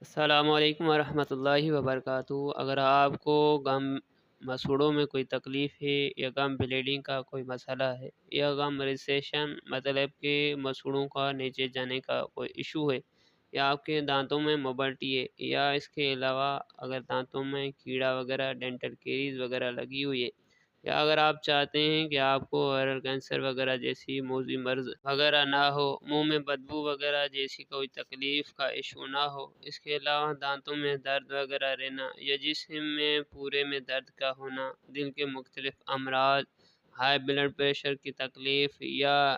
السلام علیکم ورحمۃ اللہ وبرکاتہ۔ اگر آپ کو گم مسوڑوں میں کوئی تکلیف ہے یا گم بلیڈنگ کا کوئی مسئلہ ہے یا گم ریسیشن مطلب کہ مسوڑوں کا نیچے جانے کا کوئی ایشو ہے یا آپ کے دانتوں میں موبلٹی ہے یا اس کے علاوہ اگر دانتوں میں کیڑا وغیرہ ڈینٹل کیریز وغیرہ لگی ہوئی ہے یا اگر آپ چاہتے ہیں کہ آپ کو اورل کینسر وغیرہ جیسی موذی مرض وغیرہ نہ ہو، منہ میں بدبو وغیرہ جیسی کوئی تکلیف کا ایشو نہ ہو، اس کے علاوہ دانتوں میں درد وغیرہ رہنا یا جسم میں پورے میں درد کا ہونا، دل کے مختلف امراض، ہائی بلڈ پریشر کی تکلیف یا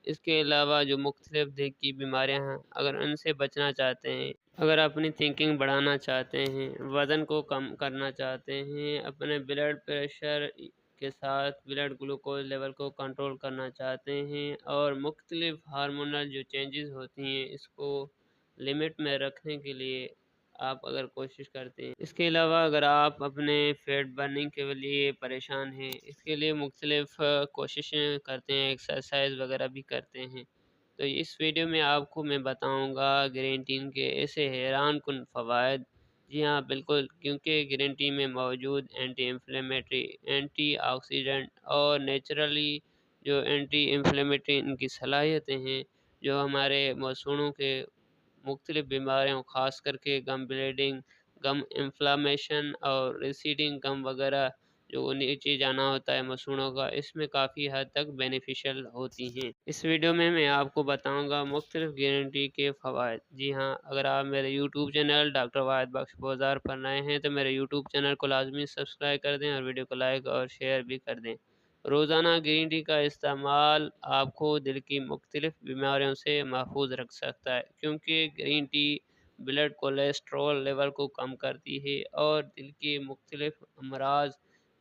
اس کے علاوہ جو مختلف دل کی بیماریاں ہیں، اگر ان سے بچنا چاہتے ہیں، اگر اپنی تھنکنگ بڑھانا چاہتے ہیں، وزن کو کم کرنا چاہتے ہیں، اپنے بلڈ پریشر کے ساتھ بلڈ گلوکوز لیول کو کنٹرول کرنا چاہتے ہیں اور مختلف ہارمونل جو چینجز ہوتی ہیں اس کو لمٹ میں رکھنے کے لیے آپ اگر کوشش کرتے ہیں، اس کے علاوہ اگر آپ اپنے فیٹ برننگ کے لیے پریشان ہیں، اس کے لیے مختلف کوششیں کرتے ہیں، ایکسرسائز وغیرہ بھی کرتے ہیں، تو اس ویڈیو میں آپ کو میں بتاؤں گا گرین ٹی کے ایسے حیران کن فوائد۔ جی ہاں بالکل، کیونکہ گرین ٹی میں موجود اینٹی انفلیمیٹری، اینٹی آکسیڈنٹ اور نیچرلی جو اینٹی انفلیمیٹری ان کی صلاحیتیں ہیں جو ہمارے مسوڑوں کے مختلف بیماریوں خاص کر کے گم بلیڈنگ، گم انفلامیشن اور ریسیڈنگ گم وغیرہ جو نیچے جانا ہوتا ہے مسوڑوں کا، اس میں کافی حد تک بینیفیشل ہوتی ہیں۔ اس ویڈیو میں میں آپ کو بتاؤں گا مختلف گرین ٹی کے فوائد۔ جی ہاں، اگر آپ میرے یوٹیوب چینل ڈاکٹر واحد بخش بازار پر نئے ہیں تو میرے یوٹیوب چینل کو لازمی سبسکرائب کر دیں اور ویڈیو کو لائک اور شیئر بھی کر دیں۔ روزانہ گرین ٹی کا استعمال آپ کو دل کی مختلف بیماریوں سے محفوظ رکھ سکتا ہے، کیونکہ green tea blood cholesterol level کو کم کرتی ہے اور دل کے مختلف امراض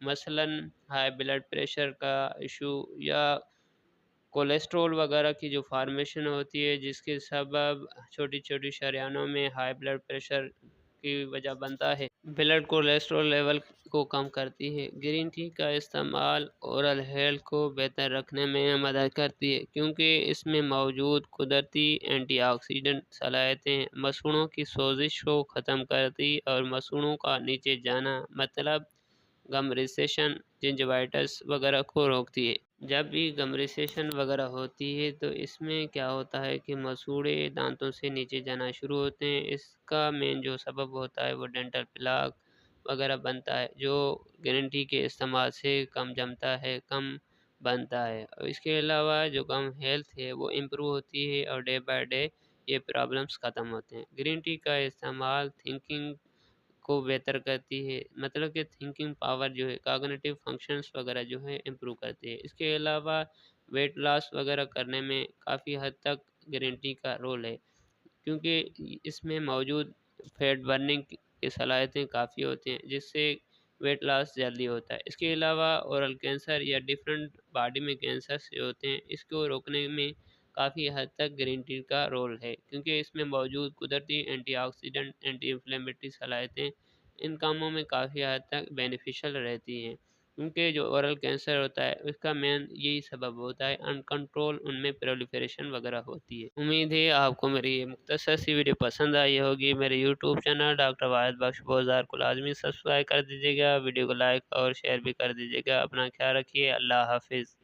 مثلاً ہائی بلڈ پریشر کا ایشو یا کولیسٹرول وغیرہ کی جو فارمیشن ہوتی ہے جس کے سبب چھوٹی چھوٹی شریانوں میں ہائی بلڈ پریشر کی وجہ بنتا ہے، بلڈ کولیسٹرول لیول کو کم کرتی ہے۔ گرین ٹی کا استعمال اورل ہیلتھ کو بہتر رکھنے میں مدد کرتی ہے، کیونکہ اس میں موجود قدرتی اینٹی آکسیڈنٹ صلاحیتیں مسوڑوں کی سوزش کو ختم کرتی اور مسوڑوں کا نیچے جانا مطلب گم ریسیشن، جنجوائٹس وغیرہ کو روکتی ہے۔ جب بھی گم ریسیشن وغیرہ ہوتی ہے تو اس میں کیا ہوتا ہے کہ مسوڑے دانتوں سے نیچے جانا شروع ہوتے ہیں، اس کا مین جو سبب ہوتا ہے وہ ڈینٹل پلاک وغیرہ بنتا ہے جو گرین ٹی کے استعمال سے کم جمتا ہے، کم بنتا ہے، اور اس کے علاوہ جو گم ہیلتھ ہے وہ امپروو ہوتی ہے اور ڈے بائی ڈے یہ پرابلمس ختم ہوتے ہیں۔ گرین ٹی کا استعمال تھنکنگ کو بہتر کرتی ہے، مطلب کہ تھنکنگ پاور جو ہے، کاگنیٹیو فنکشنز وغیرہ جو ہے امپروو کرتی ہے۔ اس کے علاوہ ویٹ لاس وغیرہ کرنے میں کافی حد تک گرین ٹی کا رول ہے، کیونکہ اس میں موجود فیٹ برننگ کی صلاحیتیں کافی ہوتی ہیں جس سے ویٹ لاس جلدی ہوتا ہے۔ اس کے علاوہ اورل کینسر یا ڈفرینٹ باڈی میں کینسر سے ہوتے ہیں، اس کو روکنے میں کافی حد تک گرین ٹی کا رول ہے، کیونکہ اس میں موجود قدرتی اینٹی آکسیڈنٹ، اینٹی انفلیمیٹری صلاحیتیں ان کاموں میں کافی حد تک بینیفیشل رہتی ہیں، کیونکہ جو اورل کینسر ہوتا ہے اس کا مین یہی سبب ہوتا ہے ان کنٹرول ان میں پرولیفریشن وغیرہ ہوتی ہے۔ امید ہے آپ کو میری یہ مختصر سی ویڈیو پسند آئی ہوگی۔ میرے یوٹیوب چینل ڈاکٹر واحد بخش بازار کو لازمی سبسکرائب کر دیجیے گا، ویڈیو کو لائک اور شیئر بھی کر دیجیے گا۔ اپنا خیال رکھیے، اللہ حافظ۔